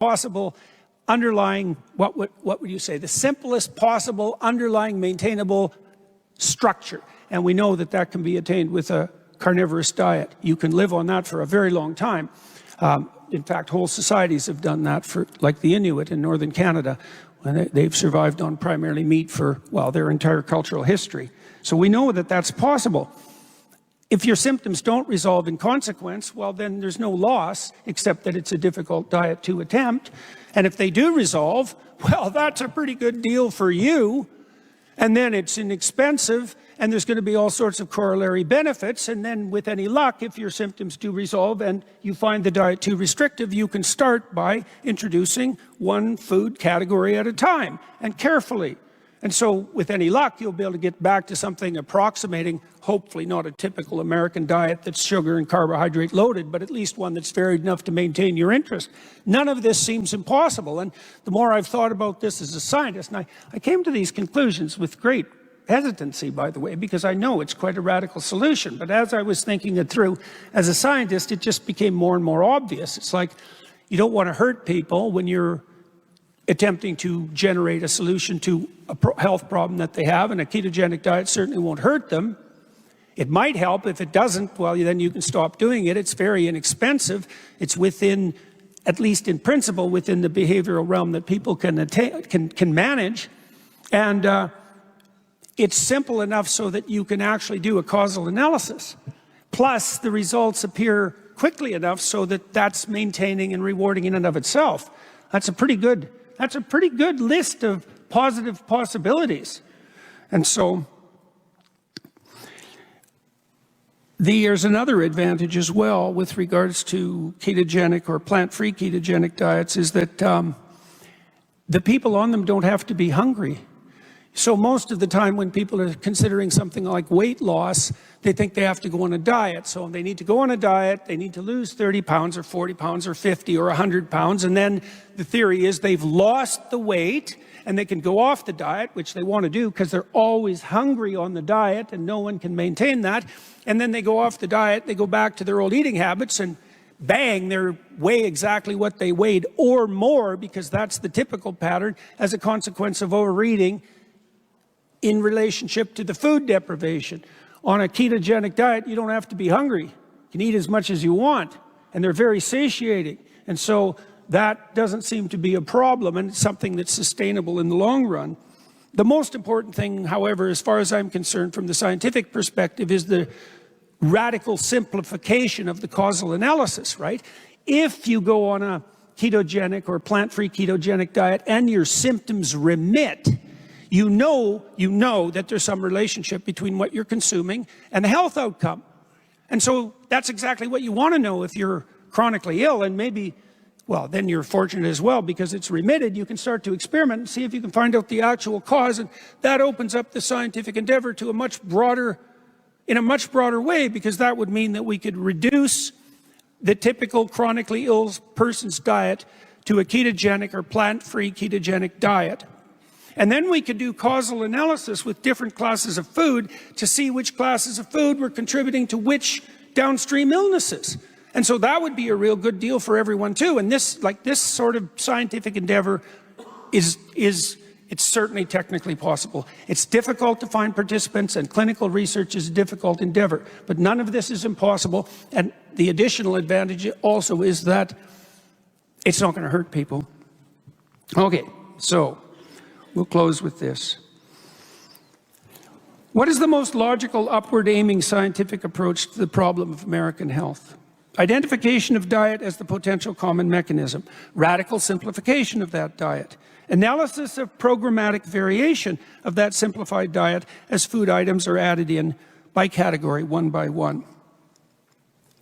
possible underlying, what would you say, the simplest possible underlying maintainable structure. And we know that that can be attained with a carnivorous diet. You can live on that for a very long time. In fact, whole societies have done that, for, like the Inuit in northern Canada, when they've survived on primarily meat for, well, their entire cultural history. So we know that that's possible. If your symptoms don't resolve in consequence, well, then there's no loss, except that it's a difficult diet to attempt. And if they do resolve, well, that's a pretty good deal for you. And then it's inexpensive, and there's going to be all sorts of corollary benefits. And then with any luck, if your symptoms do resolve and you find the diet too restrictive, you can start by introducing one food category at a time, and carefully. And so with any luck, you'll be able to get back to something approximating, hopefully not a typical American diet that's sugar and carbohydrate loaded, but at least one that's varied enough to maintain your interest. None of this seems impossible. And the more I've thought about this as a scientist, and I came to these conclusions with great hesitancy, by the way, because I know it's quite a radical solution. But as I was thinking it through as a scientist, it just became more and more obvious. It's like you don't want to hurt people when you're attempting to generate a solution to a health problem that they have, and a ketogenic diet certainly won't hurt them. It might help. If it doesn't, well, then you can stop doing it. It's very inexpensive. It's within, at least in principle, within the behavioral realm that people can manage. And it's simple enough so that you can actually do a causal analysis. Plus, the results appear quickly enough so that that's maintaining and rewarding in and of itself. That's a pretty good list of positive possibilities. And so there's another advantage as well with regards to ketogenic or plant-free ketogenic diets, is that the people on them don't have to be hungry. So most of the time when people are considering something like weight loss, they think they have to go on a diet. So they need to go on a diet, they need to lose 30 pounds or 40 pounds or 50 or 100 pounds. And then the theory is they've lost the weight and they can go off the diet, which they want to do because they're always hungry on the diet and no one can maintain that. And then they go off the diet, they go back to their old eating habits, and bang, they weigh exactly what they weighed or more, because that's the typical pattern as a consequence of overeating in relationship to the food deprivation. On a ketogenic diet, you don't have to be hungry. You can eat as much as you want, and they're very satiating. And so that doesn't seem to be a problem, and it's something that's sustainable in the long run. The most important thing, however, as far as I'm concerned from the scientific perspective, is the radical simplification of the causal analysis, right? If you go on a ketogenic or plant-free ketogenic diet and your symptoms remit, you know that there's some relationship between what you're consuming and the health outcome. And so that's exactly what you want to know if you're chronically ill, and maybe, well, then you're fortunate as well because it's remitted. You can start to experiment and see if you can find out the actual cause, and that opens up the scientific endeavor to in a much broader way, because that would mean that we could reduce the typical chronically ill person's diet to a ketogenic or plant-free ketogenic diet. And then we could do causal analysis with different classes of food to see which classes of food were contributing to which downstream illnesses. And so that would be a real good deal for everyone too. And this sort of scientific endeavor it's certainly technically possible. It's difficult to find participants, and clinical research is a difficult endeavor, but none of this is impossible. And the additional advantage also is that it's not going to hurt people. Okay, so we'll close with this. What is the most logical, upward-aiming scientific approach to the problem of American health? Identification of diet as the potential common mechanism. Radical simplification of that diet. Analysis of programmatic variation of that simplified diet as food items are added in by category, one by one.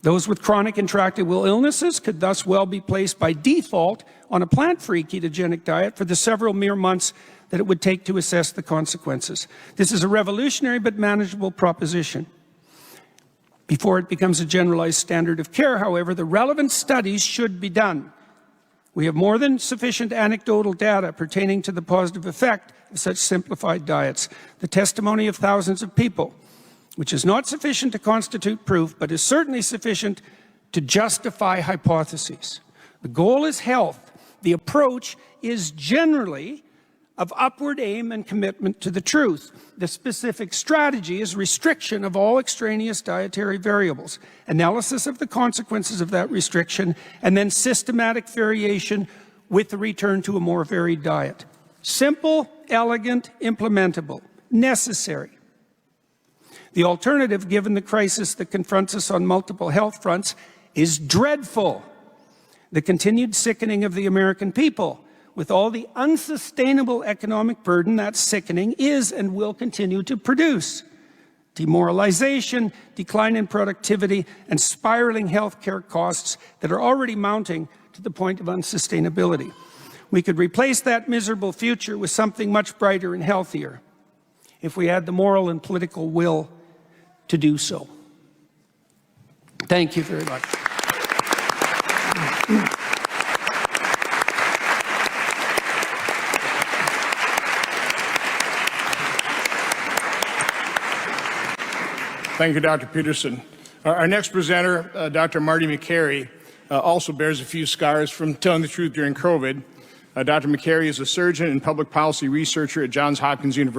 Those with chronic intractable illnesses could thus well be placed by default on a plant-free ketogenic diet for the several mere months that it would take to assess the consequences. This is a revolutionary but manageable proposition. Before it becomes a generalized standard of care, however, the relevant studies should be done. We have more than sufficient anecdotal data pertaining to the positive effect of such simplified diets. The testimony of thousands of people, which is not sufficient to constitute proof, but is certainly sufficient to justify hypotheses. The goal is health, The approach is generally of upward aim and commitment to the truth. The specific strategy is restriction of all extraneous dietary variables, analysis of the consequences of that restriction, and then systematic variation with the return to a more varied diet. Simple, elegant, implementable, necessary. The alternative, given the crisis that confronts us on multiple health fronts, is dreadful. The continued sickening of the American people, with all the unsustainable economic burden that sickening is and will continue to produce. Demoralization, decline in productivity, and spiraling healthcare costs that are already mounting to the point of unsustainability. We could replace that miserable future with something much brighter and healthier if we had the moral and political will to do so. Thank you very much. Thank you, Dr. Peterson. Our next presenter, Dr. Marty Makary, also bears a few scars from telling the truth during COVID. Dr. Makary is a surgeon and public policy researcher at Johns Hopkins University.